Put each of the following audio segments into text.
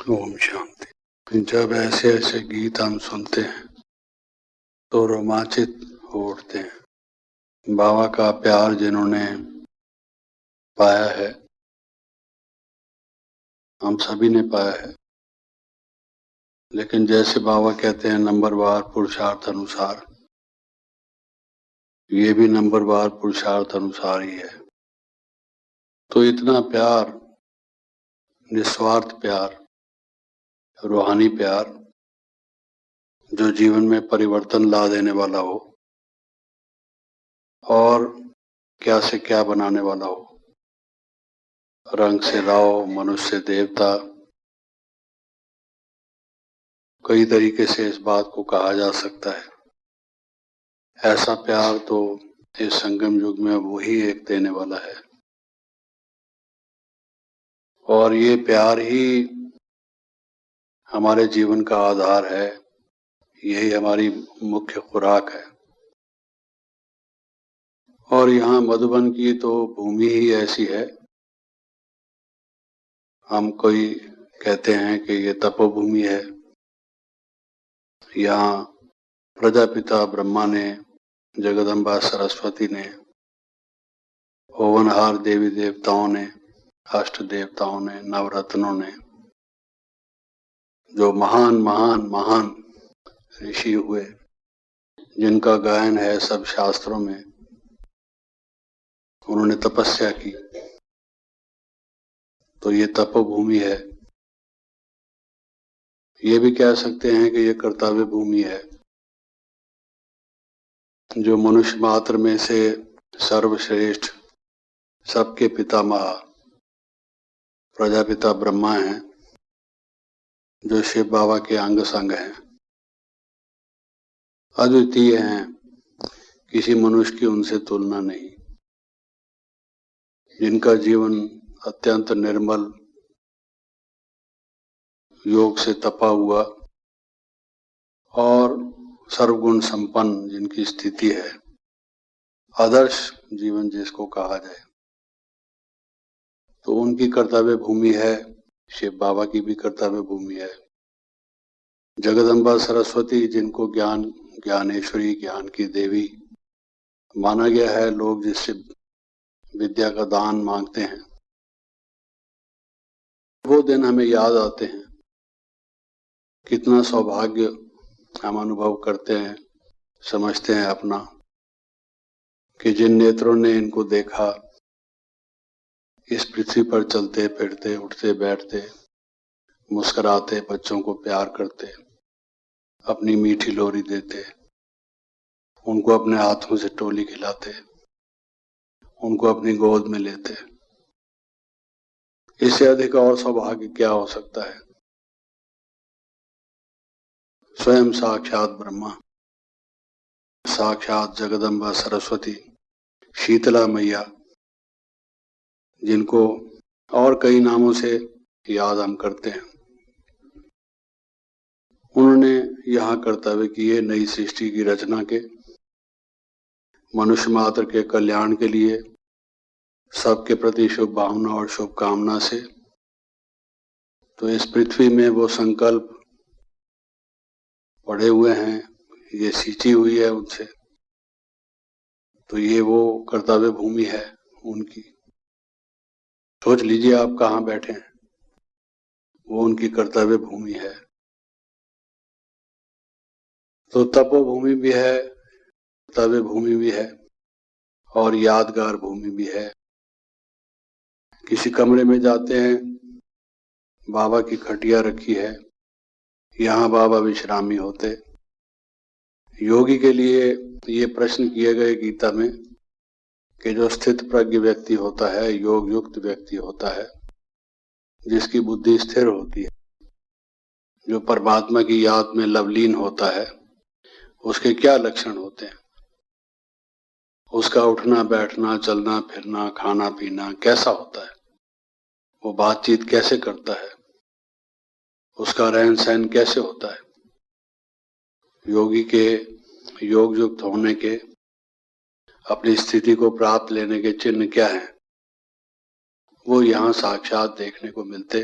ओम शांति। जब ऐसे ऐसे गीत हम सुनते हैं तो रोमांचित हो उठते हैं। बाबा का प्यार जिन्होंने पाया है, हम सभी ने पाया है, लेकिन जैसे बाबा कहते हैं नंबरवार पुरुषार्थ अनुसार, ये भी नंबरवार पुरुषार्थ अनुसार ही है। तो इतना प्यार, निस्वार्थ प्यार, रूहानी प्यार, जो जीवन में परिवर्तन ला देने वाला हो और क्या से क्या बनाने वाला हो, रंग से राव, मनुष्य से देवता, कई तरीके से इस बात को कहा जा सकता है। ऐसा प्यार तो इस संगम युग में वही एक देने वाला है, और ये प्यार ही हमारे जीवन का आधार है, यही हमारी मुख्य खुराक है। और यहाँ मधुबन की तो भूमि ही ऐसी है, हम कोई कहते हैं कि ये तपोभूमि है। यहाँ प्रजापिता ब्रह्मा ने, जगदम्बा सरस्वती ने, होवनहार देवी देवताओं ने, अष्ट देवताओं ने, नवरत्नों ने, जो महान महान महान ऋषि हुए, जिनका गायन है सब शास्त्रों में, उन्होंने तपस्या की, तो ये तपोभूमि है। ये भी कह सकते हैं कि ये कर्तव्य भूमि है, जो मनुष्य मात्र में से सर्वश्रेष्ठ, सबके पितामह प्रजापिता ब्रह्मा हैं, जो शिव बाबा के अंग संग हैं, अद्वितीय हैं, किसी मनुष्य की उनसे तुलना नहीं, जिनका जीवन अत्यंत निर्मल, योग से तपा हुआ और सर्वगुण संपन्न जिनकी स्थिति है, आदर्श जीवन जिसको कहा जाए, तो उनकी कर्तव्य भूमि है। शिव बाबा की भी कर्तव्य भूमि है। जगदम्बा सरस्वती, जिनको ज्ञान, ज्ञानेश्वरी, ज्ञान की देवी माना गया है, लोग जिससे विद्या का दान मांगते हैं, वो दिन हमें याद आते हैं। कितना सौभाग्य हम अनुभव करते हैं, समझते हैं अपना, कि जिन नेत्रों ने इनको देखा, इस पृथ्वी पर चलते फिरते, उठते बैठते, मुस्कुराते, बच्चों को प्यार करते, अपनी मीठी लोरी देते, उनको अपने हाथों से टोली खिलाते, उनको अपनी गोद में लेते, इससे अधिक और सौभाग्य क्या हो सकता है। स्वयं साक्षात ब्रह्मा, साक्षात जगदम्बा सरस्वती, शीतला मैया, जिनको और कई नामों से याद हम करते हैं, उन्होंने यहाँ कर्तव्य किए नई सृष्टि की रचना के, मनुष्य मात्र के कल्याण के लिए, सबके प्रति शुभ भावना और शुभकामना से। तो इस पृथ्वी में वो संकल्प पड़े हुए हैं, ये सींची हुई है उनसे, तो ये वो कर्तव्य भूमि है उनकी। सोच लीजिए आप कहाँ बैठे हैं, वो उनकी कर्तव्य भूमि है। तो तपोभूमि भी है, कर्तव्य भूमि भी है, और यादगार भूमि भी है। किसी कमरे में जाते हैं, बाबा की खटिया रखी है, यहाँ बाबा विश्रामी होते। योगी के लिए ये प्रश्न किए गए गीता में कि जो स्थित प्रज्ञ व्यक्ति होता है, योग युक्त व्यक्ति होता है, जिसकी बुद्धि स्थिर होती है, जो परमात्मा की याद में लवलीन होता है, उसके क्या लक्षण होते हैं, उसका उठना बैठना, चलना फिरना, खाना पीना कैसा होता है, वो बातचीत कैसे करता है, उसका रहन सहन कैसे होता है। योगी के योग युक्त होने के, अपनी स्थिति को प्राप्त लेने के चिन्ह क्या हैं, वो यहाँ साक्षात देखने को मिलते।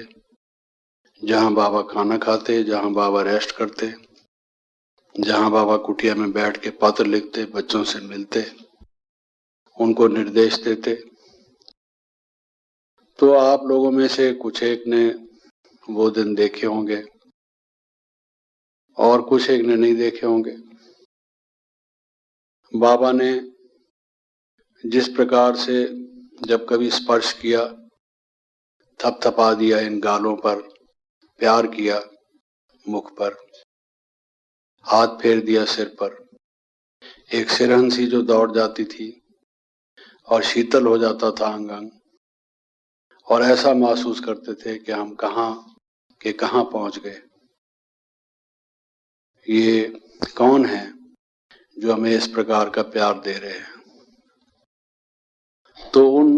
जहाँ बाबा खाना खाते, जहाँ बाबा रेस्ट करते, जहाँ बाबा कुटिया में बैठ के पत्र लिखते, बच्चों से मिलते, उनको निर्देश देते। तो आप लोगों में से कुछ एक ने वो दिन देखे होंगे और कुछ एक ने नहीं देखे होंगे। बाबा ने जिस प्रकार से जब कभी स्पर्श किया, थपथपा दिया इन गालों पर, प्यार किया मुख पर, हाथ फेर दिया सिर पर, एक सिरहंसी जो दौड़ जाती थी और शीतल हो जाता था अंग अंग, और ऐसा महसूस करते थे कि हम कहाँ के कहाँ पहुंच गए। ये कौन है जो हमें इस प्रकार का प्यार दे रहे हैं। तो उन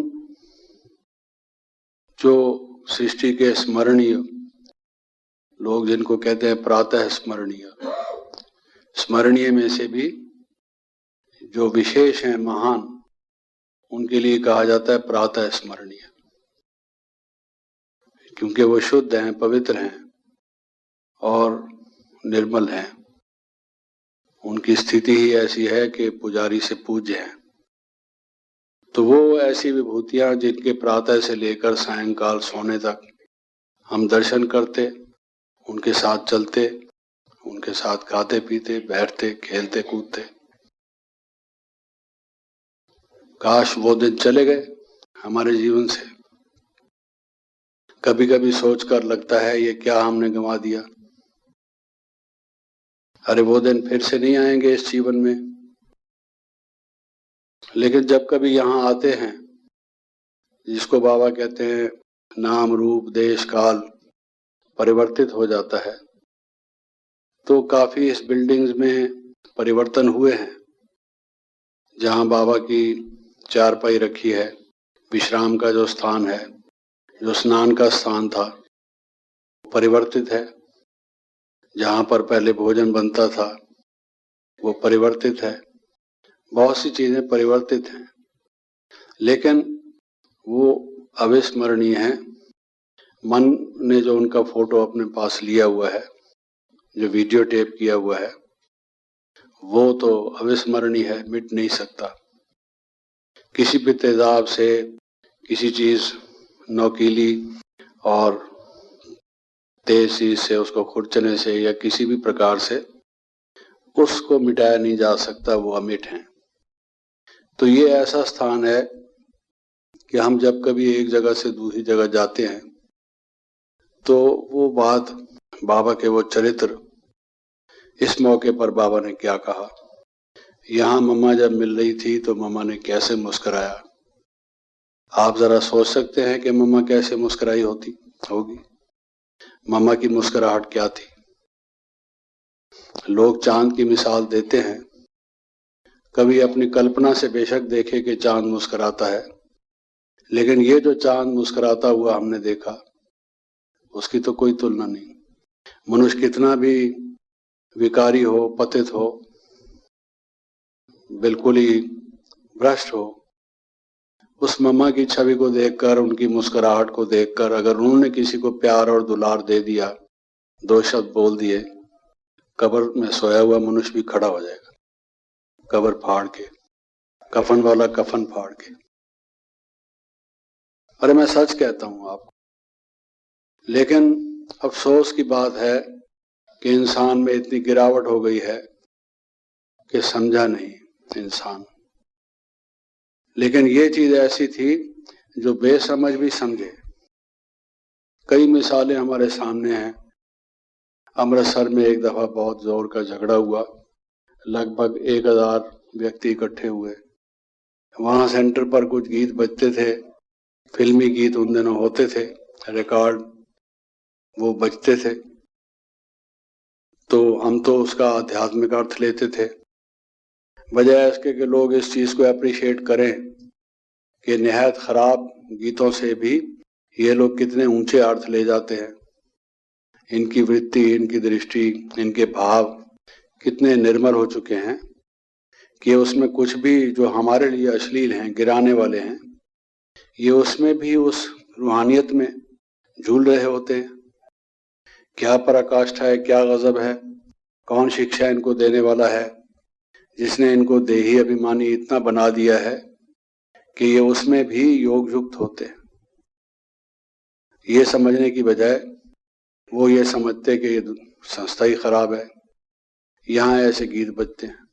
जो सृष्टि के स्मरणीय लोग, जिनको कहते हैं प्रातः स्मरणीय, स्मरणीय में से भी जो विशेष हैं, महान, उनके लिए कहा जाता है प्रातः स्मरणीय, क्योंकि वो शुद्ध हैं, पवित्र हैं और निर्मल हैं। उनकी स्थिति ही ऐसी है कि पुजारी से पूज्य है। तो वो ऐसी विभूतियां जिनके प्रातः से लेकर सायंकाल सोने तक हम दर्शन करते, उनके साथ चलते, उनके साथ खाते पीते, बैठते, खेलते कूदते। काश वो दिन चले गए हमारे जीवन से। कभी कभी सोचकर लगता है ये क्या हमने गंवा दिया। अरे वो दिन फिर से नहीं आएंगे इस जीवन में। लेकिन जब कभी यहाँ आते हैं, जिसको बाबा कहते हैं नाम रूप देश काल परिवर्तित हो जाता है, तो काफी इस बिल्डिंग्स में परिवर्तन हुए हैं। जहाँ बाबा की चारपाई रखी है, विश्राम का जो स्थान है, जो स्नान का स्थान था, परिवर्तित है। जहाँ पर पहले भोजन बनता था वो परिवर्तित है। बहुत सी चीजें परिवर्तित हैं, लेकिन वो अविस्मरणीय हैं। मन ने जो उनका फोटो अपने पास लिया हुआ है, जो वीडियो टेप किया हुआ है, वो तो अविस्मरणीय है, मिट नहीं सकता। किसी भी तेजाब से, किसी चीज नोकीली और तेज चीज से उसको खुरचने से या किसी भी प्रकार से उसको मिटाया नहीं जा सकता, वो अमिट है। तो ये ऐसा स्थान है कि हम जब कभी एक जगह से दूसरी जगह जाते हैं तो वो बात, बाबा के वो चरित्र, इस मौके पर बाबा ने क्या कहा, यहाँ मम्मा जब मिल रही थी तो मम्मा ने कैसे मुस्कुराया। आप जरा सोच सकते हैं कि मम्मा कैसे मुस्कुराई होगी। मम्मा की मुस्कुराहट क्या थी। लोग चांद की मिसाल देते हैं, कभी अपनी कल्पना से बेशक देखे कि चांद मुस्कुराता है, लेकिन ये जो चांद मुस्कुराता हुआ हमने देखा, उसकी तो कोई तुलना नहीं। मनुष्य कितना भी विकारी हो, पतित हो, बिल्कुल ही भ्रष्ट हो, उस मम्मा की छवि को देखकर, उनकी मुस्कुराहट को देखकर, अगर उन्होंने किसी को प्यार और दुलार दे दिया, दो शब्द बोल दिए, कब्र में सोया हुआ मनुष्य भी खड़ा हो जाएगा, कब्र फाड़ के, कफन वाला कफन फाड़ के। अरे मैं सच कहता हूं आपको। लेकिन अफसोस की बात है कि इंसान में इतनी गिरावट हो गई है कि समझा नहीं इंसान। लेकिन ये चीज ऐसी थी जो बेसमझ भी समझे। कई मिसालें हमारे सामने हैं। अमृतसर में एक दफा बहुत जोर का झगड़ा हुआ, लगभग 1000 व्यक्ति इकट्ठे हुए। वहां सेंटर पर कुछ गीत बजते थे, फिल्मी गीत उन दिनों होते थे, रिकॉर्ड वो बजते थे। तो हम तो उसका आध्यात्मिक अर्थ लेते थे, बजाय इसके कि लोग इस चीज को अप्रिशिएट करें कि निहायत खराब गीतों से भी ये लोग कितने ऊंचे अर्थ ले जाते हैं। इनकी वृत्ति, इनकी दृष्टि, इनके भाव कितने निर्मल हो चुके हैं कि उसमें कुछ भी जो हमारे लिए अश्लील हैं, गिराने वाले हैं, ये उसमें भी उस रूहानियत में झूल रहे होते हैं। क्या पराकाष्ठा है, क्या गजब है, कौन शिक्षा इनको देने वाला है जिसने इनको देही अभिमानी इतना बना दिया है कि ये उसमें भी योग युक्त होते हैं। ये समझने की बजाय वो ये समझते कि ये संस्था ही खराब है, यहाँ ऐसे गीत बजते हैं।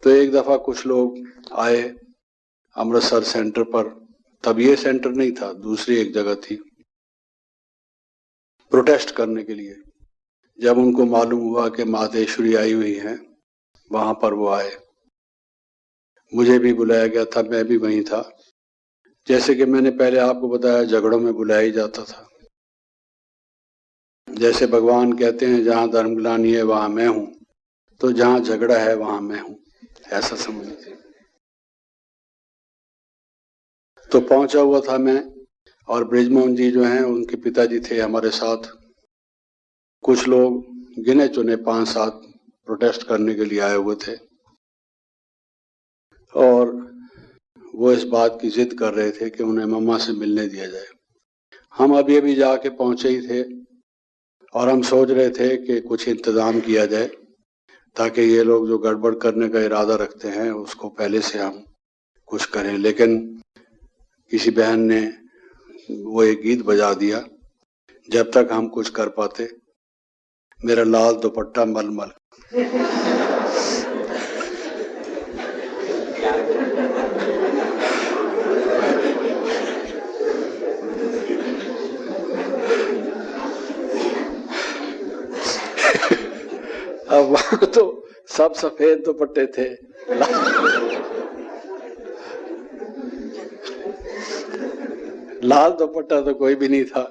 तो एक दफा कुछ लोग आए अमृतसर सेंटर पर, तब ये सेंटर नहीं था, दूसरी एक जगह थी, प्रोटेस्ट करने के लिए। जब उनको मालूम हुआ कि मातेश्वरी आई हुई हैं, वहां पर वो आए। मुझे भी बुलाया गया था, मैं भी वहीं था। जैसे कि मैंने पहले आपको बताया, झगड़ों में बुलाया ही जाता था। जैसे भगवान कहते हैं जहां धर्मग्लानि है वहां मैं हूं, तो जहां झगड़ा है वहां मैं हूं, ऐसा समझ लीजिए। तो पहुंचा हुआ था मैं, और बृजमोहन जी जो हैं उनके पिताजी थे हमारे साथ। कुछ लोग गिने चुने 5-7 प्रोटेस्ट करने के लिए आए हुए थे, और वो इस बात की जिद कर रहे थे कि उन्हें मम्मा से मिलने दिया जाए। हम अभी अभी जाके पहुंचे ही थे, और हम सोच रहे थे कि कुछ इंतजाम किया जाए ताकि ये लोग जो गड़बड़ करने का इरादा रखते हैं उसको पहले से हम कुछ करें। लेकिन किसी बहन ने वो एक गीत बजा दिया, जब तक हम कुछ कर पाते, मेरा लाल दुपट्टा मलमल। अब वहां तो सब सफेद दुपट्टे थे, लाल दुपट्टा तो कोई भी नहीं था।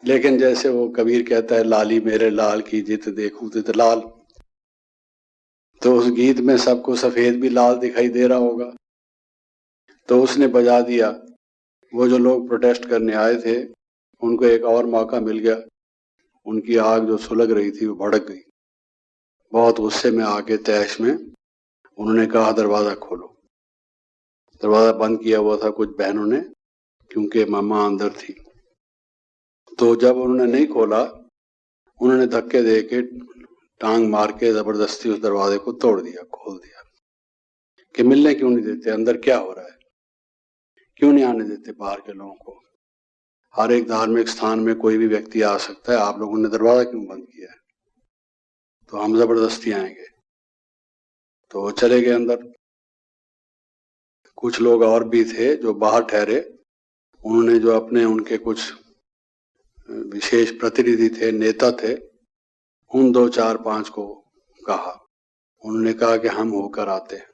लेकिन जैसे वो कबीर कहता है, लाली मेरे लाल की जित देखूं तित लाल, तो उस गीत में सबको सफेद भी लाल दिखाई दे रहा होगा, तो उसने बजा दिया। वो जो लोग प्रोटेस्ट करने आए थे उनको एक और मौका मिल गया। उनकी आग जो सुलग रही थी वो भड़क गई। बहुत गुस्से में आके तैश में उन्होंने कहा, दरवाजा खोलो। दरवाजा बंद किया हुआ था कुछ बहनों ने, क्योंकि मामा अंदर थी। तो जब उन्होंने नहीं खोला, उन्होंने धक्के दे के, टांग मार के जबरदस्ती उस दरवाजे को तोड़ दिया, खोल दिया। कि मिलने क्यों नहीं देते, अंदर क्या हो रहा है, क्यों नहीं आने देते बाहर के लोगों को। हर एक धार्मिक स्थान में कोई भी व्यक्ति आ सकता है, आप लोगों ने दरवाजा क्यों बंद किया है। तो हम जबरदस्ती आएंगे। तो वो चले गए अंदर। कुछ लोग और भी थे जो बाहर ठहरे। उन्होंने जो अपने उनके कुछ विशेष प्रतिनिधि थे, नेता थे, उन 2-4-5 को कहा। उन्होंने कहा कि हम होकर आते हैं।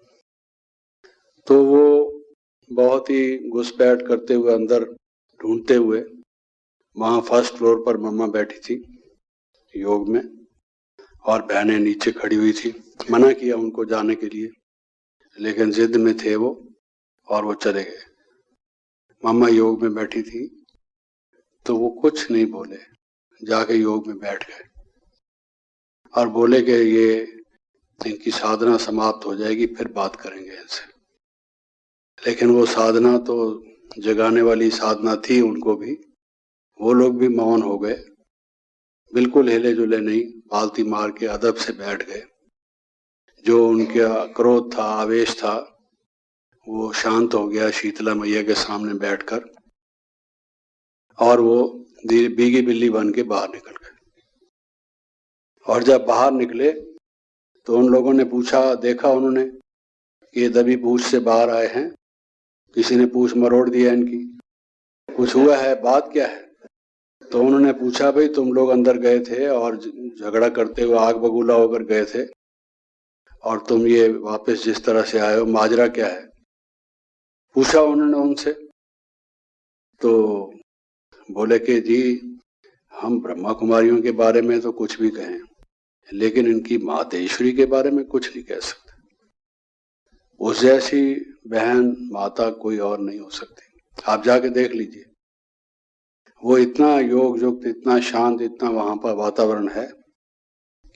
तो वो बहुत ही घुसपैठ करते हुए अंदर ढूंढते हुए, वहां फर्स्ट फ्लोर पर मम्मा बैठी थी योग में, और बहनें नीचे खड़ी हुई थी। मना किया उनको जाने के लिए, लेकिन जिद में थे वो, और वो चले गए। मम्मा योग में बैठी थी, तो वो कुछ नहीं बोले, जाके योग में बैठ गए और बोले कि ये इनकी साधना समाप्त हो जाएगी, फिर बात करेंगे इनसे। लेकिन वो साधना तो जगाने वाली साधना थी उनको भी। वो लोग भी मौन हो गए, बिल्कुल हिले जुले नहीं, पालती मार के अदब से बैठ गए। जो उनका क्रोध था, आवेश था, वो शांत हो गया शीतला मैया के सामने बैठकर, और वो बीगी बिल्ली बन के बाहर निकल गए। और जब बाहर निकले तो उन लोगों ने पूछा, देखा उन्होंने कि ये दबी पूछ से बाहर आए हैं, किसी ने पूछ मरोड़ दिया इनकी, कुछ हुआ है, बात क्या है। तो उन्होंने पूछा, भाई तुम लोग अंदर गए थे और झगड़ा करते हुए आग बबूला होकर गए थे, और तुम ये वापस जिस तरह से आए हो, माजरा क्या है, पूछा उन्होंने उनसे। तो बोले कि जी हम ब्रह्मा कुमारियों के बारे में तो कुछ भी कहें, लेकिन इनकी मातेश्वरी के बारे में कुछ नहीं कह सकते। उस जैसी बहन माता कोई और नहीं हो सकती। आप जाके देख लीजिए, वो इतना योग युक्त, इतना शांत, इतना वहां पर वातावरण है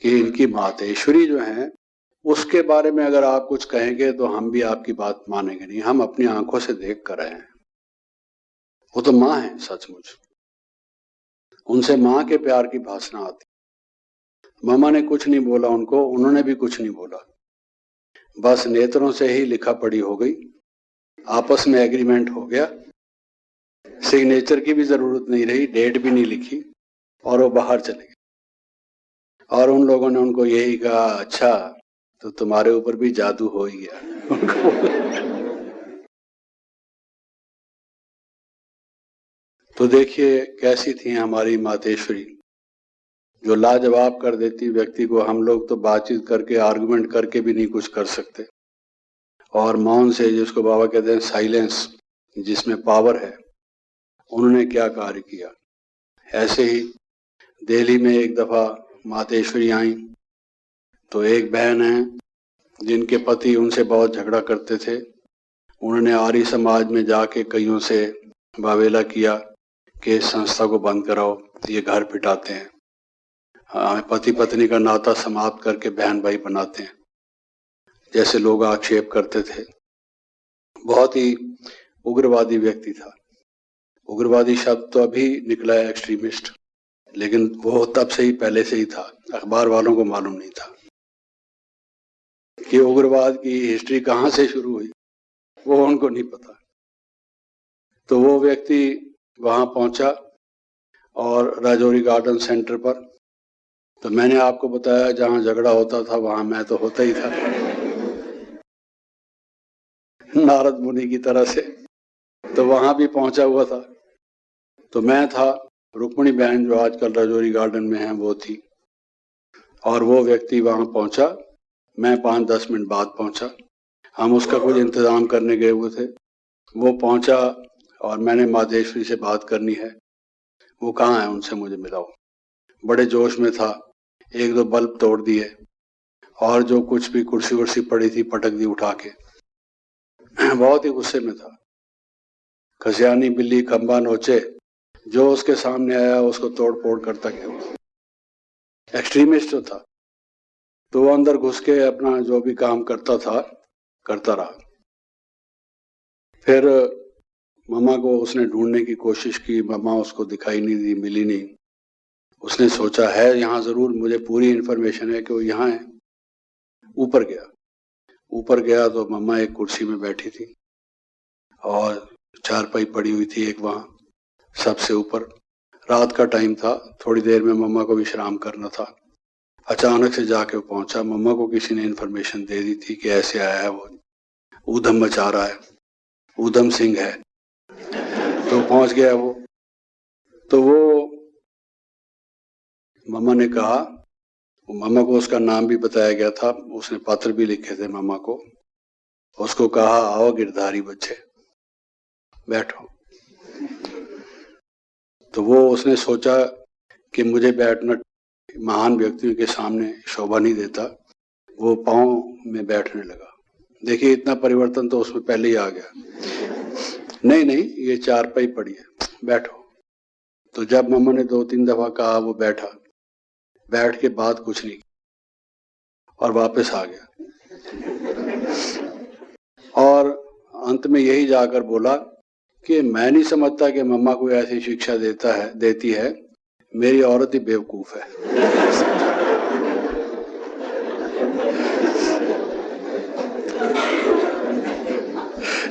कि इनकी मातेश्वरी जो है उसके बारे में अगर आप कुछ कहेंगे तो हम भी आपकी बात मानेंगे नहीं। हम अपनी आंखों से देख कर आए हैं, वो तो माँ है सचमुच। उनसे माँ के प्यार की भाषा आती। मामा ने कुछ नहीं बोला उनको, उन्होंने भी कुछ नहीं बोला, बस नेत्रों से ही लिखा पढ़ी हो गई, आपस में एग्रीमेंट हो गया, सिग्नेचर की भी जरूरत नहीं रही, डेट भी नहीं लिखी और वो बाहर चले गए। और उन लोगों ने उनको यही कहा, अच्छा तो तुम्हारे ऊपर भी जादू हो ही गया। तो देखिए कैसी थी हमारी मातेश्वरी, जो लाजवाब कर देती व्यक्ति को। हम लोग तो बातचीत करके, आर्गुमेंट करके भी नहीं कुछ कर सकते, और मौन से, जिसको बाबा कहते हैं साइलेंस, जिसमें पावर है, उन्होंने क्या कार्य किया। ऐसे ही दिल्ली में एक दफा मातेश्वरी आई, तो एक बहन है जिनके पति उनसे बहुत झगड़ा करते थे। उन्होंने आर्य समाज में जाके कईयों से बावेला किया कि इस संस्था को बंद कराओ, ये घर पिटाते हैं, हमें पति पत्नी का नाता समाप्त करके बहन भाई बनाते हैं, जैसे लोग आक्षेप करते थे। बहुत ही उग्रवादी व्यक्ति था। उग्रवादी शब्द तो अभी निकला है, एक्सट्रीमिस्ट, लेकिन वो तब से ही, पहले से ही था। अखबार वालों को मालूम नहीं था कि उग्रवाद की हिस्ट्री कहाँ से शुरू हुई, वो उनको नहीं पता। तो वो व्यक्ति वहां पहुंचा और राजौरी गार्डन सेंटर पर, तो मैंने आपको बताया जहां झगड़ा होता था वहां मैं तो होता ही था, नारद मुनि की तरह से। तो वहां भी पहुंचा हुआ था। तो मैं था, रुक्मणी बहन जो आजकल राजौरी गार्डन में है वो थी, और वो व्यक्ति वहां पहुंचा। मैं 5-10 मिनट बाद पहुंचा। हम उसका कुछ इंतजाम करने गए हुए थे। वो पहुंचा और मैंने मातेश्वरी से बात करनी है, वो कहाँ है, उनसे मुझे मिलाओ। बड़े जोश में था, 1-2 बल्ब तोड़ दिए और जो कुछ भी कुर्सी वर्सी पड़ी थी पटक दी उठा के। बहुत ही गुस्से में था। खसियानी बिल्ली खंबा नोचे, जो उसके सामने आया उसको तोड़ फोड़ करता गया। एक्सट्रीमिस्ट जो था, तो वो अंदर घुस के अपना जो भी काम करता था करता रहा। फिर मम्मा को उसने ढूंढने की कोशिश की, मम्मा उसको दिखाई नहीं दी, मिली नहीं। उसने सोचा है यहाँ जरूर, मुझे पूरी इंफॉर्मेशन है कि वो यहाँ है। ऊपर गया तो मम्मा एक कुर्सी में बैठी थी और चारपाई पड़ी हुई थी एक वहां सबसे ऊपर। रात का टाइम था, थोड़ी देर में मम्मा को विश्राम करना था। अचानक से जाके वो पहुंचा। मम्मा को किसी ने इंफॉर्मेशन दे दी थी कि ऐसे आया है, वो ऊधम मचा रहा है, ऊधम सिंह है। तो पहुंच गया वो। तो वो मम्मा ने कहा, मम्मा को उसका नाम भी बताया गया था, उसने पत्र भी लिखे थे मम्मा को। उसको कहा, आओ गिरधारी बच्चे बैठो। तो वो उसने सोचा कि मुझे बैठना महान व्यक्तियों के सामने शोभा नहीं देता, वो पांव में बैठने लगा। देखिए इतना परिवर्तन तो उसमें पहले ही आ गया। नहीं ये चारपाई पड़ी है, बैठो। तो जब मम्मा ने 2-3 दफा कहा, वो बैठा, बैठ के बात कुछ नहीं और वापस आ गया। और अंत में यही जाकर बोला कि मैं नहीं समझता कि मम्मा कोई ऐसी शिक्षा देती है, मेरी औरत ही बेवकूफ है।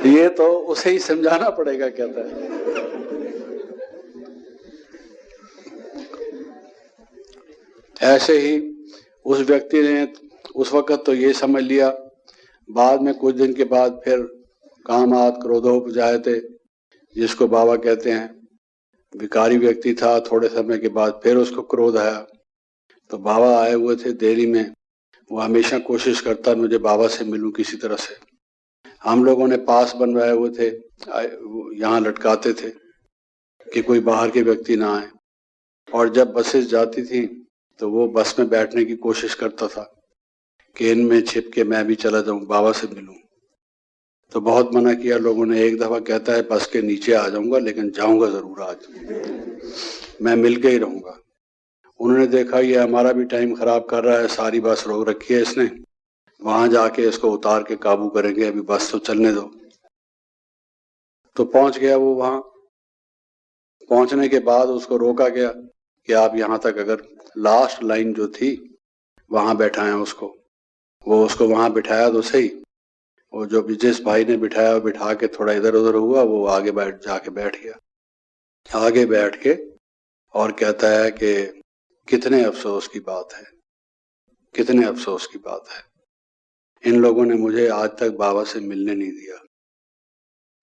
ये तो उसे ही समझाना पड़ेगा, कहता है। ऐसे ही उस व्यक्ति ने उस वक्त तो ये समझ लिया, बाद में कुछ दिन के बाद फिर कामात क्रोधोपजायते, जिसको बाबा कहते हैं, विकारी व्यक्ति था। थोड़े समय के बाद फिर उसको क्रोध आया। तो बाबा आए हुए थे दिल्ली में, वो हमेशा कोशिश करता मुझे बाबा से मिलूं किसी तरह से। हम लोगों ने पास बनवाए हुए थे, यहाँ लटकाते थे कि कोई बाहर के व्यक्ति ना आए। और जब बसेस जाती थी तो वो बस में बैठने की कोशिश करता था कि इनमें छिप के मैं भी चला जाऊं, बाबा से मिलूं। तो बहुत मना किया लोगों ने। एक दफा कहता है, बस के नीचे आ जाऊंगा लेकिन जाऊंगा जरूर, आज मैं मिल के ही रहूंगा। उन्होंने देखा ये हमारा भी टाइम खराब कर रहा है, सारी बस रोक रखी है इसने, वहां जाके इसको उतार के काबू करेंगे, अभी बस तो चलने दो। तो पहुंच गया वो वहां। पहुंचने के बाद उसको रोका गया कि आप यहाँ तक अगर लास्ट लाइन जो थी वहां बैठाएं उसको, वो उसको वहां बिठाया तो सही, वो जो जिस भाई ने बिठाया बिठा के थोड़ा इधर उधर हुआ, वो आगे जाके बैठ गया। आगे बैठ के और कहता है कि कितने अफसोस की बात है, कितने अफसोस की बात है, इन लोगों ने मुझे आज तक बाबा से मिलने नहीं दिया।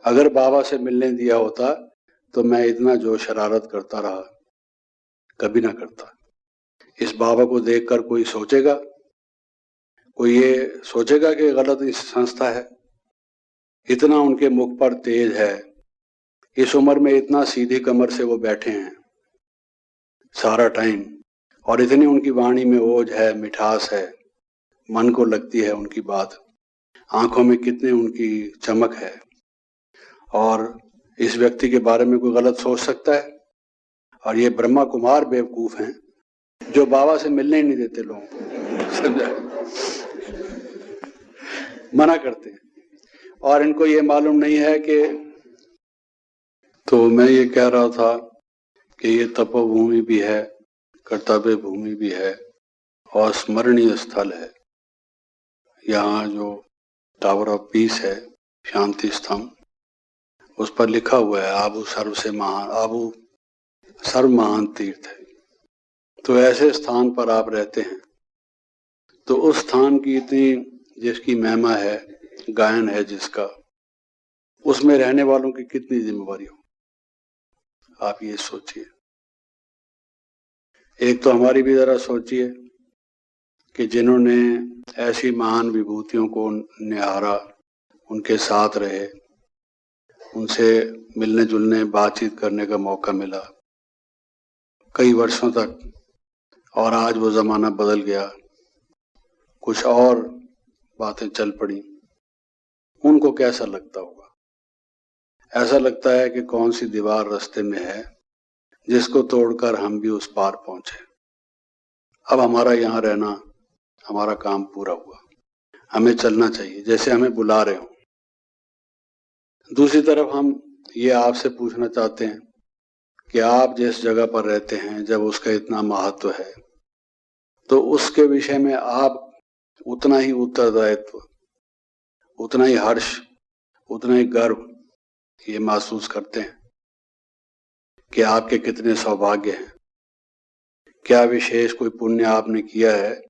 अगर बाबा से मिलने दिया होता तो मैं इतना जो शरारत करता रहा कभी ना करता। इस बाबा को देखकर कोई सोचेगा, कोई ये सोचेगा कि गलत इस संस्था है? इतना उनके मुख पर तेज है, इस उम्र में इतना सीधी कमर से वो बैठे हैं सारा टाइम, और इतनी उनकी वाणी में ओज है, मिठास है, मन को लगती है उनकी बात, आंखों में कितनी उनकी चमक है। और इस व्यक्ति के बारे में कोई गलत सोच सकता है? और ये ब्रह्मा कुमार बेवकूफ हैं जो बाबा से मिलने ही नहीं देते लोगों को, समझा? मना करते हैं। और इनको ये मालूम नहीं है कि, तो मैं ये कह रहा था कि ये तपोभूमि भी है, कर्तव्य भूमि भी है और स्मरणीय स्थल है। यहाँ जो टावर ऑफ पीस है, शांति स्तंभ, उस पर लिखा हुआ है आबू सर्व से महान, आबू सर्व महान तीर्थ है। तो ऐसे स्थान पर आप रहते हैं तो उस स्थान की इतनी जिसकी महिमा है, गायन है जिसका, उसमें रहने वालों की कितनी जिम्मेवारी हो, आप ये सोचिए। एक तो हमारी भी जरा सोचिए कि जिन्होंने ऐसी महान विभूतियों को निहारा, उनके साथ रहे, उनसे मिलने जुलने बातचीत करने का मौका मिला कई वर्षों तक, और आज वो जमाना बदल गया, कुछ और बातें चल पड़ी, उनको कैसा लगता होगा? ऐसा लगता है कि कौन सी दीवार रास्ते में है जिसको तोड़कर हम भी उस पार पहुंचे। अब हमारा यहाँ रहना, हमारा काम पूरा हुआ, हमें चलना चाहिए जैसे हमें बुला रहे हो। दूसरी तरफ हम ये आपसे पूछना चाहते हैं कि आप जिस जगह पर रहते हैं, जब उसका इतना महत्व है, तो उसके विषय में आप उतना ही उत्तरदायित्व, उतना ही हर्ष, उतना ही गर्व ये महसूस करते हैं कि आपके कितने सौभाग्य हैं, क्या विशेष कोई पुण्य आपने किया है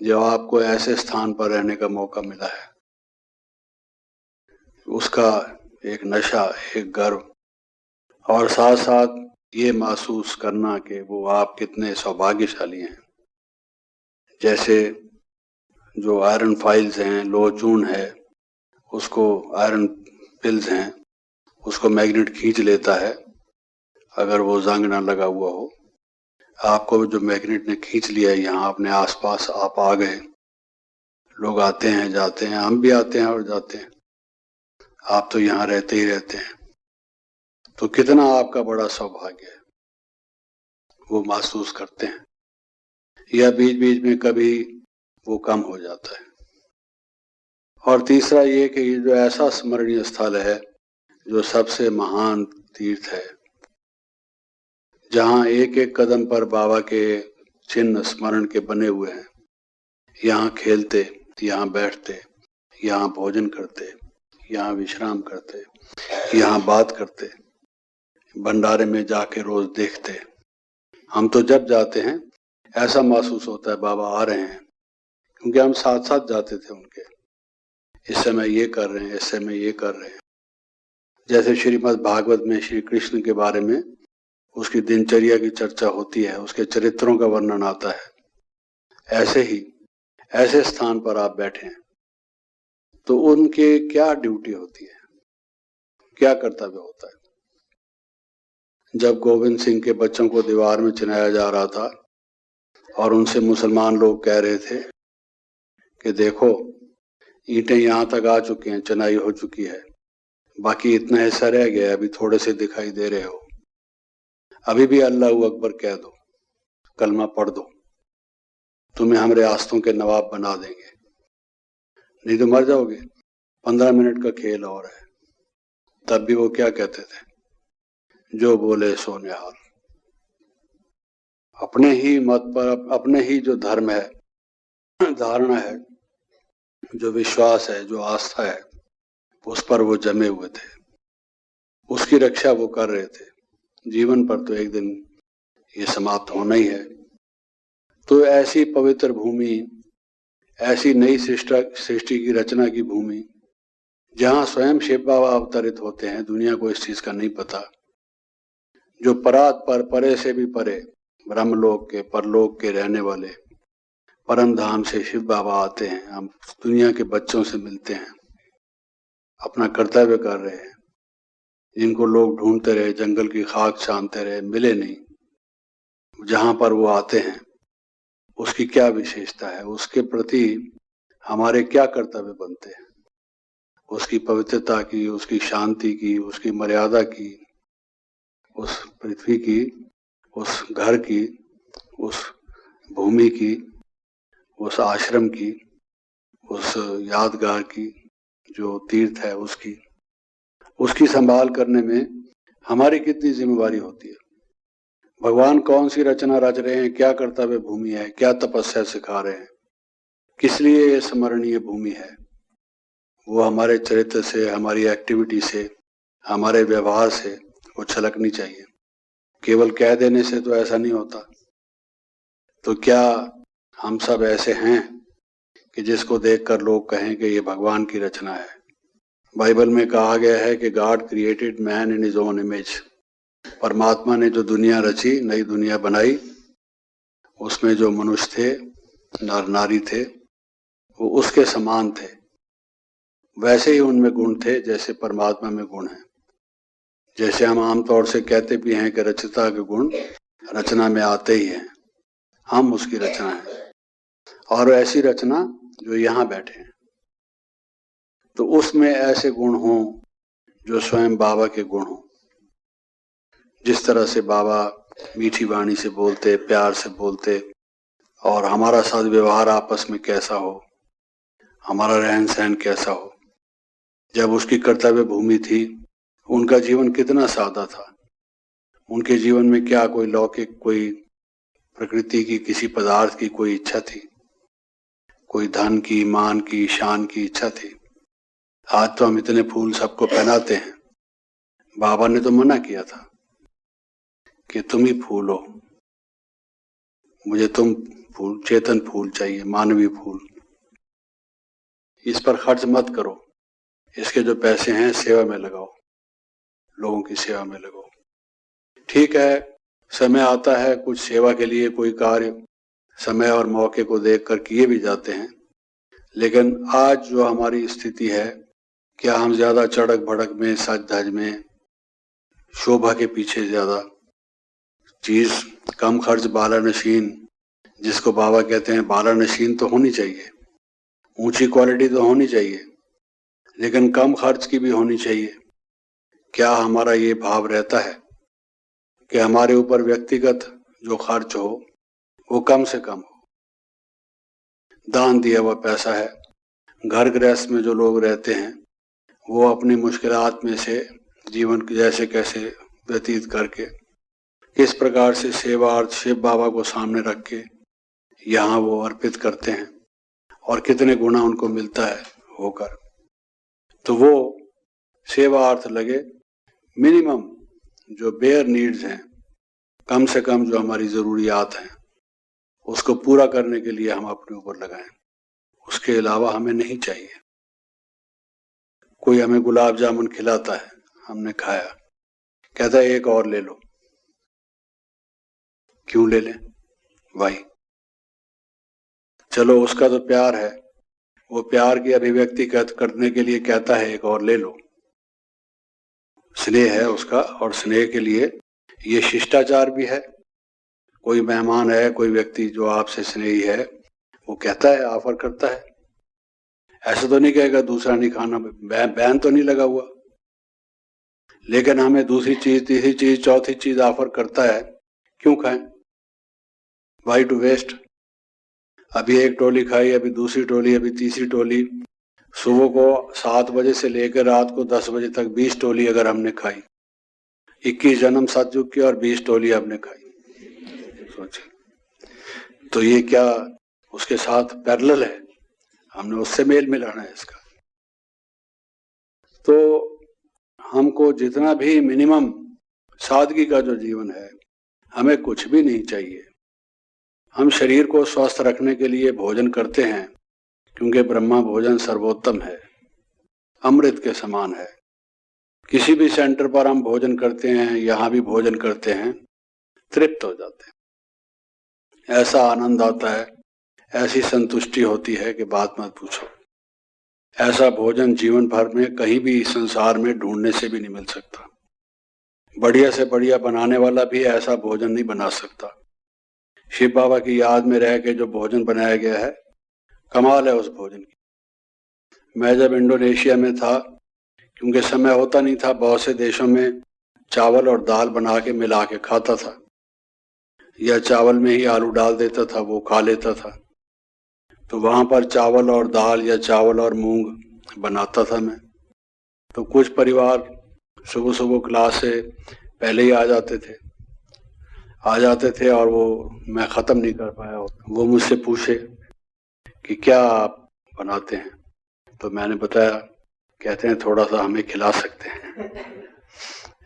जो आपको ऐसे स्थान पर रहने का मौका मिला है। उसका एक नशा, एक गर्व, और साथ साथ ये महसूस करना कि वो आप कितने सौभाग्यशाली हैं। जैसे जो आयरन फाइल्स हैं, लोह चून है, उसको आयरन पिल्स हैं, उसको मैग्नेट खींच लेता है अगर वो जंग ना लगा हुआ हो। आपको जो मैग्नेट ने खींच लिया है यहाँ अपने आसपास, आप आ गए, लोग आते हैं जाते हैं, हम भी आते हैं और जाते हैं, आप तो यहाँ रहते ही रहते हैं, तो कितना आपका बड़ा सौभाग्य है, वो महसूस करते हैं। या बीच बीच में कभी वो कम हो जाता है। और तीसरा ये कि ये जो ऐसा स्मरणीय स्थल है जो सबसे महान तीर्थ है, जहाँ एक एक कदम पर बाबा के चिन्ह स्मरण के बने हुए हैं, यहाँ खेलते, यहाँ बैठते, यहाँ भोजन करते, यहाँ विश्राम करते, यहाँ बात करते, भंडारे में जाके रोज देखते। हम तो जब जाते हैं ऐसा महसूस होता है बाबा आ रहे हैं, क्योंकि हम साथ साथ जाते थे उनके, इस समय ये कर रहे हैं, इस समय ये कर रहे हैं। जैसे श्रीमद् भागवत में श्री कृष्ण के बारे में उसकी दिनचर्या की चर्चा होती है, उसके चरित्रों का वर्णन आता है, ऐसे ही ऐसे स्थान पर आप बैठे हैं तो उनके क्या ड्यूटी होती है, क्या कर्तव्य होता है। जब गोविंद सिंह के बच्चों को दीवार में चिनाया जा रहा था और उनसे मुसलमान लोग कह रहे थे कि देखो ईंटें यहाँ तक आ चुकी हैं, चिनाई हो चुकी है, बाकी इतना हिस्सा रह गया, अभी थोड़े से दिखाई दे रहे हो, अभी भी अल्लाह अकबर कह दो, कलमा पढ़ दो, तुम्हें हमारे आस्तों के नवाब बना देंगे, नहीं तो मर जाओगे। 15 मिनट का खेल और है। तब भी वो क्या कहते थे, जो बोले सो निहाल। अपने ही मत पर, अपने ही जो धर्म है, धारणा है, जो विश्वास है, जो आस्था है, उस पर वो जमे हुए थे, उसकी रक्षा वो कर रहे थे। जीवन पर तो एक दिन ये समाप्त होना ही है। तो ऐसी पवित्र भूमि, ऐसी नई सृष्टि की रचना की भूमि, जहां स्वयं शिव बाबा अवतरित होते हैं, दुनिया को इस चीज का नहीं पता, जो परात पर, परे से भी परे, ब्रह्मलोक के, परलोक के रहने वाले परम धाम से शिव बाबा आते हैं। हम दुनिया के बच्चों से मिलते हैं, अपना कर्तव्य कर रहे हैं, जिनको लोग ढूंढते रहे, जंगल की खाक छानते रहे, मिले नहीं। जहां पर वो आते हैं उसकी क्या विशेषता है, उसके प्रति हमारे क्या कर्तव्य बनते हैं, उसकी पवित्रता की, उसकी शांति की, उसकी मर्यादा की, उस पृथ्वी की, उस घर की, उस भूमि की, उस आश्रम की, उस यादगार की, जो तीर्थ है, उसकी संभाल करने में हमारी कितनी जिम्मेवारी होती है। भगवान कौन सी रचना रच रहे हैं, क्या कर्तव्य भूमि है, क्या तपस्या सिखा रहे हैं, किस लिए ये स्मरणीय भूमि है, वो हमारे चरित्र से, हमारी एक्टिविटी से, हमारे व्यवहार से वो छलकनी चाहिए। केवल कह देने से तो ऐसा नहीं होता। तो क्या हम सब ऐसे हैं कि जिसको देखकर लोग कहें कि ये भगवान की रचना है? बाइबल में कहा गया है कि God created man in his own image. परमात्मा ने जो दुनिया रची, नई दुनिया बनाई, उसमें जो मनुष्य थे, नर नारी थे, वो उसके समान थे। वैसे ही उनमें गुण थे जैसे परमात्मा में गुण है। जैसे हम आमतौर से कहते भी हैं कि रचयिता के गुण रचना में आते ही हैं, हम उसकी रचना है, और ऐसी रचना जो यहाँ बैठे हैं। तो उसमें ऐसे गुण हों जो स्वयं बाबा के गुण हों। जिस तरह से बाबा मीठी वाणी से बोलते, प्यार से बोलते, और हमारा सद्व्यवहार आपस में कैसा हो, हमारा रहन सहन कैसा हो। जब उसकी कर्तव्य भूमि थी, उनका जीवन कितना सादा था। उनके जीवन में क्या कोई लौकिक, कोई प्रकृति की, किसी पदार्थ की कोई इच्छा थी? कोई धन की, मान की, शान की इच्छा थी? आज तो हम इतने फूल सबको पहनाते हैं। बाबा ने तो मना किया था कि तुम ही फूल हो, मुझे तुम फूल, चेतन फूल चाहिए, मानवीय फूल। इस पर खर्च मत करो, इसके जो पैसे हैं सेवा में लगाओ, लोगों की सेवा में लगाओ। ठीक है, समय आता है कुछ सेवा के लिए, कोई कार्य समय और मौके को देखकर किए भी जाते हैं। लेकिन आज जो हमारी स्थिति है, क्या हम ज्यादा चड़क भड़क में, सज धज में, शोभा के पीछे ज्यादा चीज, कम खर्च, बाला नशीन, जिसको बाबा कहते हैं, बाला नशीन तो होनी चाहिए, ऊंची क्वालिटी तो होनी चाहिए, लेकिन कम खर्च की भी होनी चाहिए। क्या हमारा ये भाव रहता है कि हमारे ऊपर व्यक्तिगत जो खर्च हो वो कम से कम हो? दान दिया हुआ पैसा है। घर गृहस्थ में जो लोग रहते हैं वो अपनी मुश्किलात में से जीवन जैसे कैसे व्यतीत करके, किस प्रकार से सेवार्थ शिव बाबा को सामने रख के यहाँ वो अर्पित करते हैं, और कितने गुना उनको मिलता है होकर। तो वो सेवार्थ लगे, मिनिमम जो बेयर नीड्स हैं, कम से कम जो हमारी जरूरियात हैं, उसको पूरा करने के लिए हम अपने ऊपर लगाएं। उसके अलावा हमें नहीं चाहिए। कोई हमें गुलाब जामुन खिलाता है, हमने खाया, कहता है एक और ले लो। क्यों ले लें भाई? चलो उसका तो प्यार है, वो प्यार की अभिव्यक्ति करने के लिए कहता है एक और ले लो, स्नेह है उसका, और स्नेह के लिए ये शिष्टाचार भी है। कोई मेहमान है, कोई व्यक्ति जो आपसे स्नेही है, वो कहता है, ऑफर करता है। ऐसा तो नहीं कहेगा दूसरा नहीं खाना, बैन तो नहीं लगा हुआ, लेकिन हमें दूसरी चीज, तीसरी चीज, चौथी चीज ऑफर करता है। क्यों खाएं? Why to waste? अभी एक टोली खाई, अभी दूसरी टोली, अभी तीसरी टोली। सुबह को 7 बजे से लेकर रात को 10 बजे तक 20 टोली अगर हमने खाई, 21 जन्म सतयुग की, और 20 टोली हमने खाई, सोचिए, तो ये क्या उसके साथ पैरेलल है? हमने उससे मेल मिलाना है इसका। तो हमको जितना भी मिनिमम सादगी का जो जीवन है, हमें कुछ भी नहीं चाहिए। हम शरीर को स्वस्थ रखने के लिए भोजन करते हैं, क्योंकि ब्रह्मा भोजन सर्वोत्तम है, अमृत के समान है। किसी भी सेंटर पर हम भोजन करते हैं, यहाँ भी भोजन करते हैं, तृप्त हो जाते हैं, ऐसा आनंद आता है, ऐसी संतुष्टि होती है कि बात मत पूछो। ऐसा भोजन जीवन भर में कहीं भी संसार में ढूंढने से भी नहीं मिल सकता। बढ़िया से बढ़िया बनाने वाला भी ऐसा भोजन नहीं बना सकता। शिव बाबा की याद में रह के जो भोजन बनाया गया है, कमाल है उस भोजन की। मैं जब इंडोनेशिया में था, क्योंकि समय होता नहीं था, बहुत से देशों में चावल और दाल बना के मिला के खाता था, या चावल में ही आलू डाल देता था, वो खा लेता था। तो वहां पर चावल और दाल या चावल और मूंग बनाता था मैं। तो कुछ परिवार सुबह सुबह क्लास से पहले ही आ जाते थे और वो मैं ख़त्म नहीं कर पाया। वो मुझसे पूछे कि क्या आप बनाते हैं, तो मैंने बताया, कहते हैं थोड़ा सा हमें खिला सकते हैं।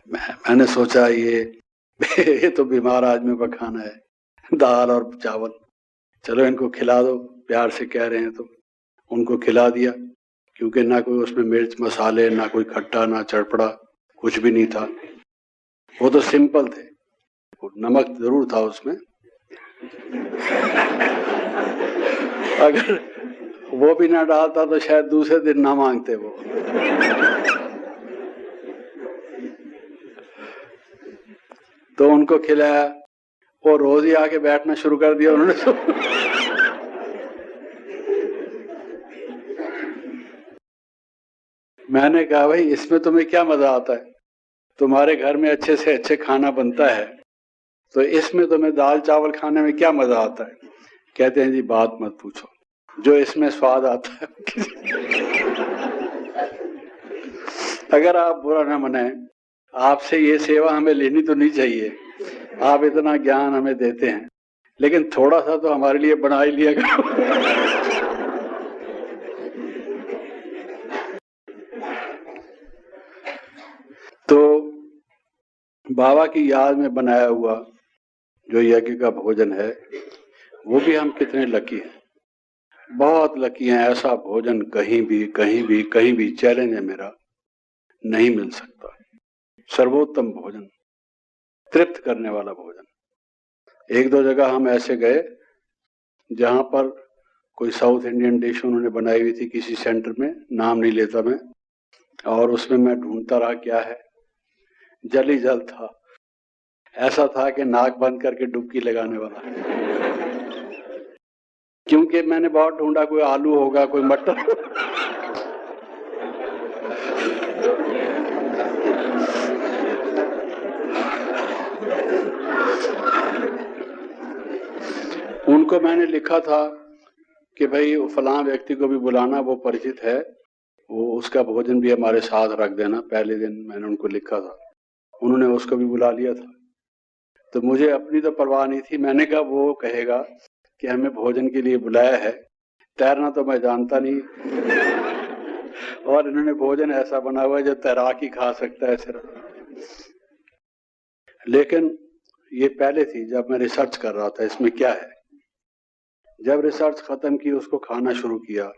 मैंने सोचा ये तो बीमार आदमी का खाना है, दाल और चावल, चलो इनको खिला दो, प्यार से कह रहे हैं तो उनको खिला दिया। क्योंकि ना कोई उसमें मिर्च मसाले, ना कोई खट्टा, ना चटपटा, कुछ भी नहीं था। वो तो सिंपल थे, नमक जरूर था उसमें। अगर वो भी ना डालता तो शायद दूसरे दिन ना मांगते वो। तो उनको खिलाया, वो रोज ही आके बैठना शुरू कर दिया उन्होंने। मैंने कहा भाई इसमें तुम्हें क्या मजा आता है? तुम्हारे घर में अच्छे से अच्छे खाना बनता है, तो इसमें तुम्हें दाल चावल खाने में क्या मजा आता है? कहते हैं जी बात मत पूछो, जो इसमें स्वाद आता है। अगर आप बुरा ना मनाएं, आपसे ये सेवा हमें लेनी तो नहीं चाहिए, आप इतना ज्ञान हमें देते हैं, लेकिन थोड़ा सा तो हमारे लिए बना ही लिया करो। तो बाबा की याद में बनाया हुआ जो यज्ञ का भोजन है, वो भी हम कितने लकी हैं, बहुत लकी हैं। ऐसा भोजन कहीं भी चैलेंज है मेरा, नहीं मिल सकता। सर्वोत्तम भोजन, तृप्त करने वाला भोजन। एक दो जगह हम ऐसे गए जहां पर कोई साउथ इंडियन डिश उन्होंने बनाई हुई थी किसी सेंटर में, नाम नहीं लेता मैं, और उसमें मैं ढूंढता रहा क्या है, जल ही जल था। ऐसा था कि नाक बंद करके डुबकी लगाने वाला। क्योंकि मैंने बहुत ढूंढा, कोई आलू होगा, कोई मटर। उनको मैंने लिखा था कि भाई फलां व्यक्ति को भी बुलाना, वो परिचित है, वो उसका भोजन भी हमारे साथ रख देना। पहले दिन मैंने उनको लिखा था, उन्होंने उसको भी बुला लिया था। तो मुझे अपनी तो परवाह नहीं थी, मैंने कहा वो कहेगा कि हमें भोजन के लिए बुलाया है, तैरना तो मैं जानता नहीं, और इन्होंने भोजन ऐसा बना हुआ है जो तैराक ही खा सकता है सिर्फ। लेकिन ये पहले थी जब मैं रिसर्च कर रहा था इसमें क्या है। जब रिसर्च खत्म की, उसको खाना शुरू किया,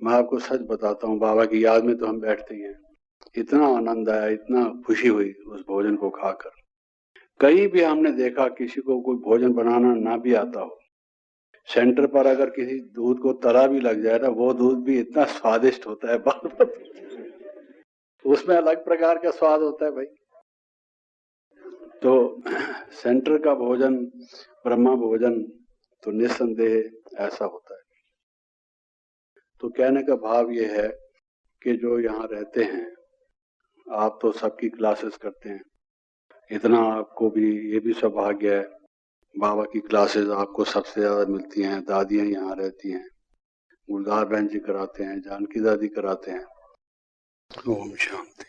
मैं आपको सच बताता हूँ, बाबा की याद में तो हम बैठते ही हैं, इतना आनंद आया, इतना खुशी हुई उस भोजन को खाकर। कहीं भी हमने देखा किसी को कोई भोजन बनाना ना भी आता हो, सेंटर पर अगर किसी दूध को तला भी लग जाए ना, वो दूध भी इतना स्वादिष्ट होता है, बार उसमें अलग प्रकार का स्वाद होता है भाई। तो सेंटर का भोजन, ब्रह्मा भोजन, तो निस्संदेह ऐसा होता है। तो कहने का भाव ये है कि जो यहाँ रहते हैं, आप तो सबकी क्लासेस करते हैं, इतना आपको भी ये भी सौभाग्य है, बाबा की क्लासेस आपको सबसे ज्यादा मिलती हैं। दादियां यहाँ रहती हैं, गुलजार बहन जी कराते हैं, जानकी दादी कराते हैं। ओम शांति।